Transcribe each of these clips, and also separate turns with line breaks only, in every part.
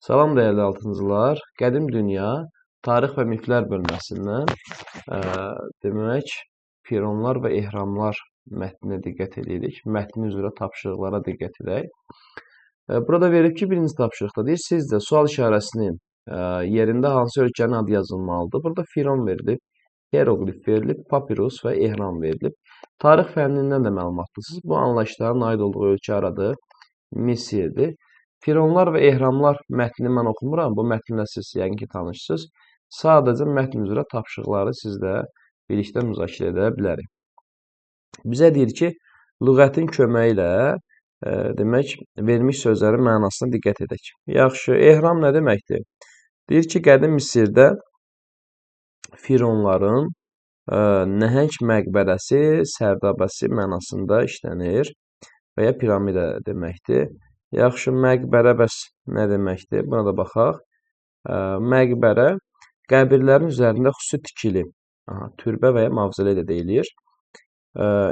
Salam dəyərli altıncılar. Qədim Dünya Tarix və Miflər bölməsindən demək Fironlar və ehramlar mətninə diqqət edirik. Mətnin üzrə tapşırıqlara diqqət edək. Burada verilib ki, birinci tapşırıqda deyir, sizcə sual işarəsinin yerində hansı ölkənin adı yazılmalıdır? Burada Firon verilib, hieroqlif verilib, papirus və ehram verilib. Tarix fənnindən də məlumatlısınız. Bu anlayışların aid olduğu ölkə aradı Misirdir. Fironlar və ehramlar mətnini mən oxumuram. Bu mətnlə siz yəqin ki, tanışsınız. Sadəcə mətn üzrə tapşırıqları sizlə birlikdə müzakirə edə bilərik. Bizə deyir ki, lüğətin köməyi ilə demək, verilmiş sözlərin mənasına diqqət edək. Yaxşı, ehram nə deməkdir? Deyir ki, qədim Misirdə Fironların nəhəng məqbərəsi, sərdabəsi mənasında işlənir və ya piramida deməkdir. Yaxşı, məqbərə bəs nə deməkdir? Buna da baxaq. Məqbərə qəbirlərin üzərində xüsusi tikili, türbə və ya mavzələ də deyilir.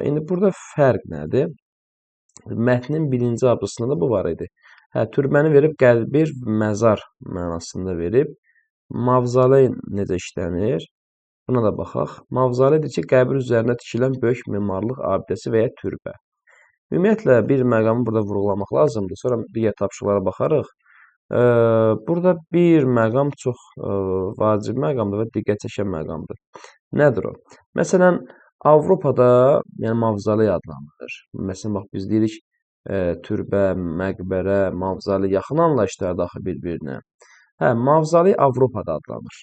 İndi burada fərq nədir? Mətnin birinci abzasında da bu var idi. Türbəni verib qəbir, məzar mənasında verib. Mavzələ necə işlənir? Buna da baxaq. Mavzələdir ki, qəbir üzərində tikilən böyük memarlıq abidəsi və ya türbə. Ümumiyyətlə, bir məqamı burada vurğulamaq lazımdır. Sonra digər tapşırıqlara baxarıq. Burada bir məqam çox vacib məqamdır və diqqət çəkən məqamdır. Nədir o? Məsələn, Avropada yəni mavzələ adlanır. Məsələn, bax, biz deyirik türbə, məqbərə, mavzələ yaxın anlayışlardır axı bir-birinə. Mavzələ Avropada adlanır.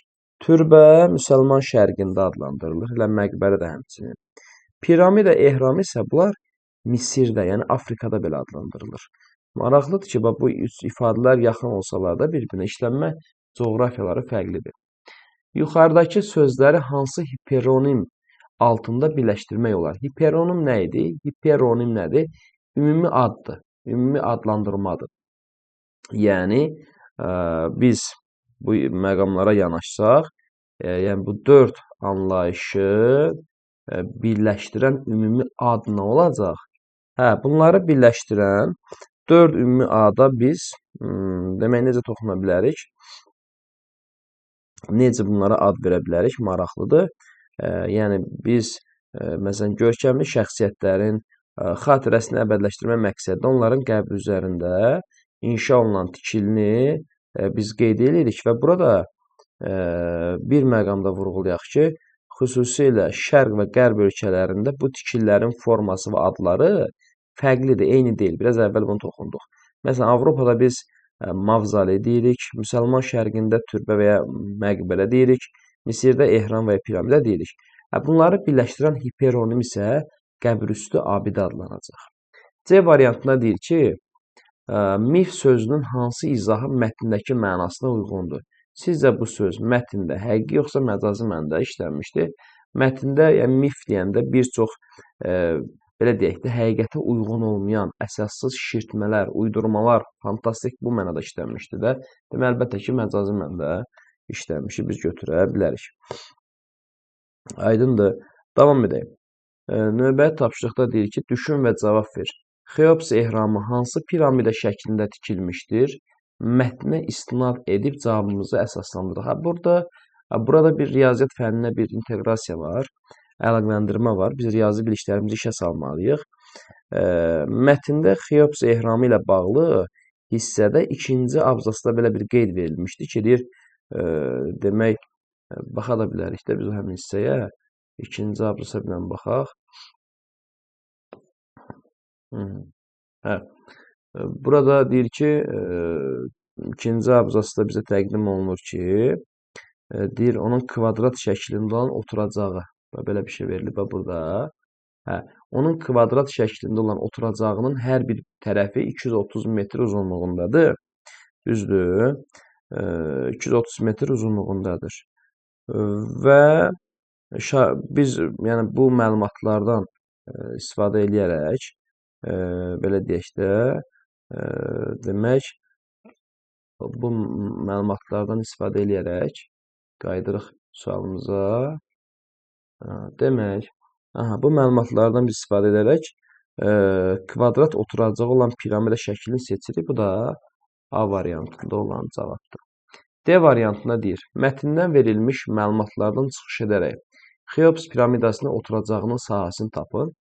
Türbə müsəlman şərqində adlandırılır. Elə məqbərə də həmçinin. Piramida, ehram isə bunlar Misirdə, yəni Afrikada belə adlandırılır. Maraqlıdır ki, bu ifadələr yaxın olsalar da bir-birinə işlənmə coğrafiyaları fərqlidir. Yuxarıdakı sözləri hansı hiperonim altında birləşdirmək olar? Hiperonim nə idi? Hiperonim nədir? Ümumi addır, ümumi adlandırmadır. Yəni, biz bu məqamlara yanaşsaq, yəni bu 4 anlayışı birləşdirən ümumi ad nə olacaq? Bunları birləşdirən 4 ümumi ada biz demək necə toxuna bilərik? Necə bunlara ad verə bilərik? Maraqlıdır. Yəni biz məsələn görkəmli şəxsiyyətlərin xatirəsini əbədiləşdirmək məqsədlə onların qəbri üzərində inşa olunan tikilini biz qeyd edirik və burada bir məqamda vurğulayaq ki, xüsusilə şərq və qərb ölkələrində bu tikililərin forması və adları fərqlidir, eyni deyil. Biraz əvvəl bunu toxunduq. Məsələn, Avropada biz mavzələ deyirik, müsəlman şərqində türbə və ya məqbərə deyirik, Misirdə ehram və ya piramida deyirik. Bunları birləşdirən hiperonim isə qəbrüstü abidə adlanacaq. C variantında deyir ki, mif sözünün hansı izahı mətndəki mənasına uyğundur? Sizcə bu söz mətndə həqiqi yoxsa məcazi mənada işlənmişdir? Mətndə, yəni mif deyəndə bir çox belə deyək də, həqiqətə uyğun olmayan, əsassız şişirtmələr, uydurmalar, fantastik bu mənada işlənmişdir də. Deməli, əlbəttə ki, məcazi mənada işlənmişi biz götürə bilərik. Aydındır. Davam edək. Növbəti tapşırıqda deyir ki, düşün və cavab ver. Xeops ehramı hansı piramida şəklində tikilmişdir? Mətnə istinad edib cavabımızı əsaslandıraq. Burada bir riyaziyyat fənninə bir inteqrasiya var. Əlaqələndirmə var. Biz riyazi biliklərimizi işə salmalıyıq. Mətndə Xeops ehramı ilə bağlı hissədə ikinci abzasda belə bir qeyd verilmişdi ki, deyir, demək, baxa da bilərik də biz həmin hissəyə. İkinci abzasa bilən baxaq. Burada deyir ki, ikinci abzasda bizə təqdim olunur ki, deyir, onun kvadrat şəklində olan oturacağı. Belə bir şey verilib burada. Onun kvadrat şəklində olan oturacağının hər bir tərəfi 230 metr uzunluğundadır. Düzdür. 230 metr uzunluğundadır. Və biz yəni bu məlumatlardan istifadə edərək, belə deyək də, demək, bu məlumatlardan istifadə edərək qayıdırıq sualımıza. Demək, bu məlumatlardan biz istifadə edərək kvadrat oturacağı olan piramida şəklini seçirik. Bu da A variantında olan cavabdır. D variantına deyir. Mətndən verilmiş məlumatlardan çıxış edərək Xeops piramidasına oturacağının sahəsini tapın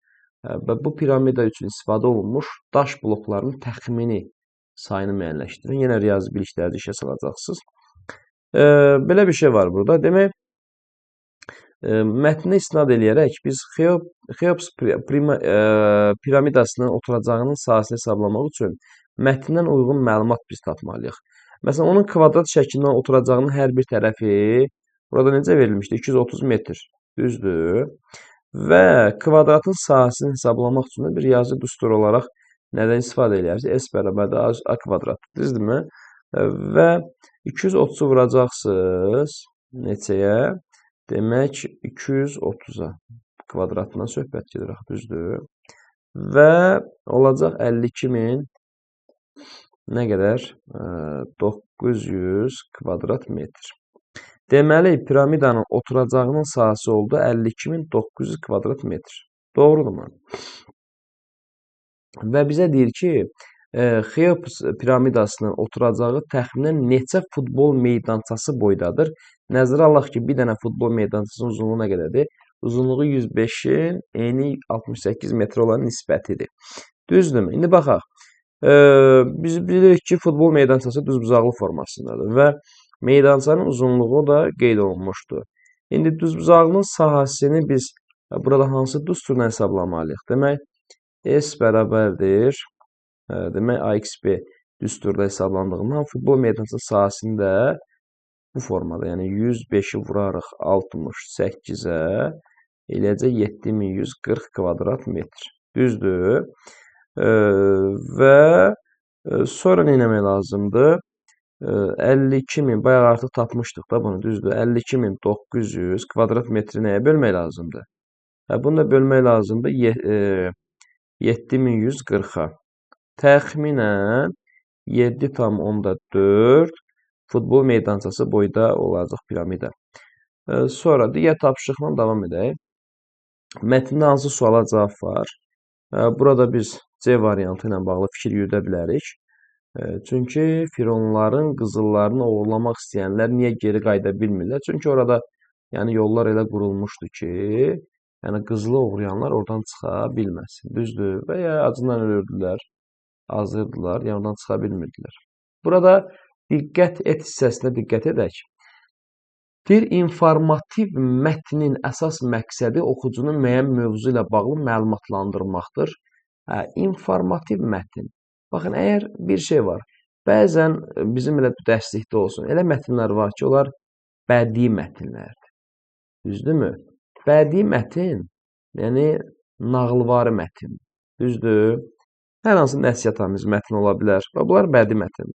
və bu piramida üçün istifadə olunmuş daş bloklarının təxmini sayını müəyyənləşdirin. Yenə riyazi biliklərdə işə salacaqsınız. Belə bir şey var burada. Demək, mətnə istinad eləyərək biz Xeops piramidasının oturacağının sahəsini hesablamaq üçün mətndən uyğun məlumat biz tapmalıyıq. Məsələn, onun kvadrat şəklindən oturacağının hər bir tərəfi burada necə verilmişdir? 230 metr. Düzdür. Və kvadratın sahəsini hesablamaq üçün bir riyazi düstur olaraq nədən istifadə edirsiniz? S bərabərdir A kvadrat. Düzdürmü? Və 230-u vuracaqsınız neçəyə? Demək 230-a kvadratından söhbət gedir, düzdür? Və olacaq 52.000 nə qədər? 900 kvadrat metr. Deməli, piramidanın oturacağının sahəsi oldu 52.900 kvadrat metr. Doğrudurmu? Və bizə deyir ki, Xeops piramidasının oturacağı təxminən neçə futbol meydançası boydadır? Nəzərə alaq ki, bir dənə futbol meydançasının uzunluğu nə qədərdir? Uzunluğu 105-in eni 68 metr olan nisbətidir. Düzdürmü? İndi baxaq. Biz bilirik ki, futbol meydançası düzbucaqlı formasındadır və meydançanın uzunluğu da qeyd olunmuşdur. İndi düzbucaqlının sahəsini biz burada hansı düsturla hesablamalıyıq? Demək, S bərabərdir. Demək, AXB düsturda hesablandığından futbol meydançası sahəsini də bu formada, yəni 105-i vurarıq 68-ə, eləcə 7140 kvadrat metr. Düzdür. Və sonra nə etmək lazımdır? 52.000, bayaq artıq tapmışdıq da bunu, düzdür. 52.900 kvadrat metri nəyə bölmək lazımdır? Bunu da bölmək lazımdır 7140-a. Təxminən 7,4 futbol meydançası boyda olacaq piramida. Sonra digər tapşırıqla davam edək. Mətndə hansı suala cavab var? Burada biz C variantı ilə bağlı fikir yürüdə bilərik. Çünki fironların qızıllarını oğurlamaq istəyənlər niyə geri qayıda bilmirlər? Çünki orada yollar elə qurulmuşdu ki, qızılı oğurlayanlar oradan çıxa bilməsin. Düzdür? Və ya acından ölürdülər, azırdılar, oradan çıxa bilmirdilər. Burada diqqət et hissəsinə diqqət edək. Bir informativ mətnin əsas məqsədi oxucunu müəyyən mövzu ilə bağlı məlumatlandırmaqdır. İnformativ mətn. Baxın, əgər bir şey var, bəzən bizim elə dərslikdə olsun, elə mətnlər var ki, onlar bədii mətnlərdir. Düzdürmü? Bədii mətn, yəni nağılvari mətn. Düzdür? Hər hansı nəsihətamiz mətn ola bilər. Bunlar bədii mətn,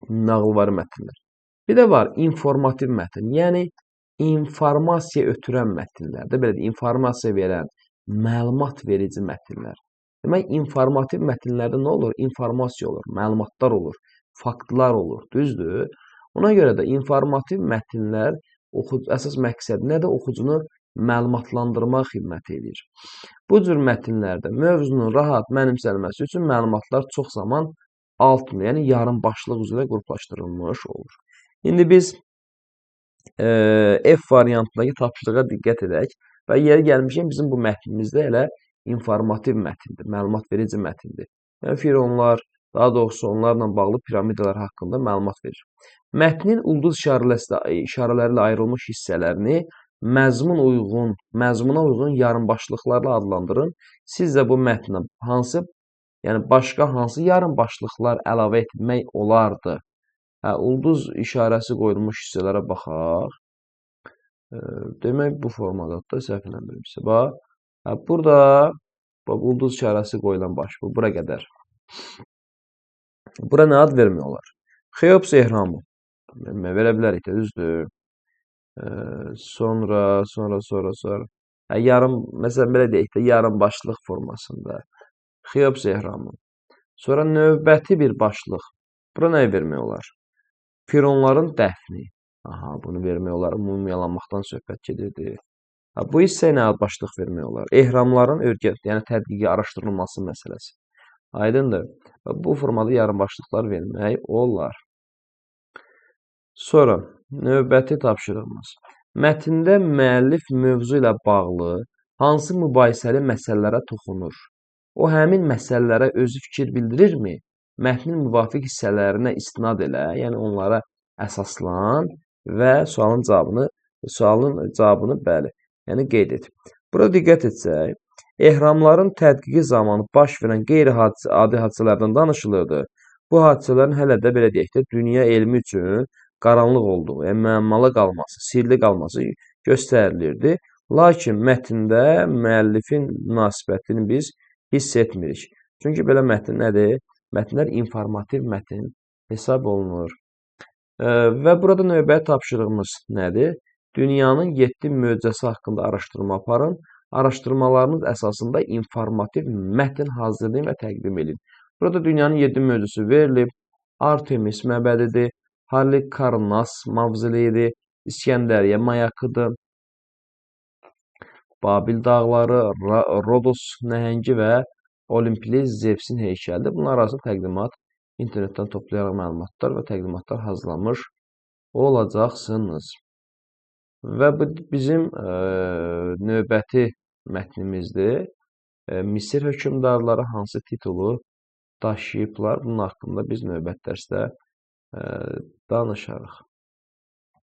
nağılvari mətnlər. Bir də var informativ mətn, yəni informasiya ötürən mətnlər. Belə informasiya verən, məlumat verici mətnlər. Demək, informativ mətnlərdə nə olur? İnformasiya olur, məlumatlar olur, faktlar olur, düzdür? Ona görə də informativ mətnlər əsas məqsəd nədir? Oxucunu məlumatlandırmaq xidmət edir. Bu cür mətnlərdə mövzunun rahat mənimsənilməsi üçün məlumatlar çox zaman yəni yarım başlıq üzrə qruplaşdırılmış olur. İndi biz F variantındakı tapşırığa diqqət edək və yeri gəlmişkən bizim bu mətnimizdə elə informativ mətndir, məlumat verici mətndir. Yəni, fironlar, daha doğrusu onlarla bağlı piramidalar haqqında məlumat verir. Mətnin ulduz işarələri ilə ayrılmış hissələrini məzmuna uyğun yarımbaşlıqlarla adlandırın. Sizcə bu mətnə başqa hansı yarımbaşlıqlar əlavə etmək olardı? Ulduz işarəsi qoyulmuş hissələrə baxaq. Demək, bu formadadır da, səhv eləmirəmsə. Burada ulduz işarəsi qoyulan bura qədər. Bura nə ad vermək olar? Xeops ehramı. Verə bilərik də, düzdür. Sonra. Məsələn, belə deyək də, yarım başlıq formasında. Xeops ehramı. Sonra növbəti bir başlıq. Bura nə vermək olar? Fironların dəfni. Bunu vermək olar. Mumiyalanmaqdan söhbət gedirdi. Bu hissəyə nə başlıq vermək olar? Ehramların yəni tədqiqi araşdırılması məsələsi. Aydındır. Bu formada yarımbaşlıqlar vermək olar. Sonra növbəti tapşırığımız. Mətndə müəllif mövzu ilə bağlı hansı mübahisəli məsələlərə toxunur? O həmin məsələlərə özü fikir bildirirmi? Mətnin müvafiq hissələrinə istinad elə, yəni onlara əsaslan və sualın cavabını bəli, yəni qeyd et. Burada diqqət etsək, ehramların tədqiqi zamanı baş verən qeyri-adi hadisələrdən danışılırdı. Bu hadisələrin hələ də belə deyək də, dünya elmi üçün qaranlıq olduğu, yəni müəmmalı qalması, sirli qalması göstərilirdi. Lakin mətndə müəllifin münasibətini biz hiss etmirik. Çünki belə mətn nədir? Mətnlər informativ mətn hesab olunur. Və burada növbəti tapşırığımız nədir? Dünyanın 7 möcüzəsi haqqında araşdırma aparın. Araşdırmalarınız əsasında informativ mətn hazırlayın və təqdim edin. Burada dünyanın 7 möcüzəsi verilib. Artemis məbədidir, Halikarnas mavzoleyidir, İskəndəriyyə mayakıdır, Babil dağları, Rodos nəhəngi və Olimpiles Zevsin heykəlidir. Bunlar arasında təqdimat internetdən toplayaraq məlumatlar və təqdimatlar hazırlamış olacaqsınız. Və bu bizim növbəti mətnimizdir. Misir hökmdarları hansı titulu daşıyıblar? Bunun haqqında biz növbəti dərsdə danışarıq.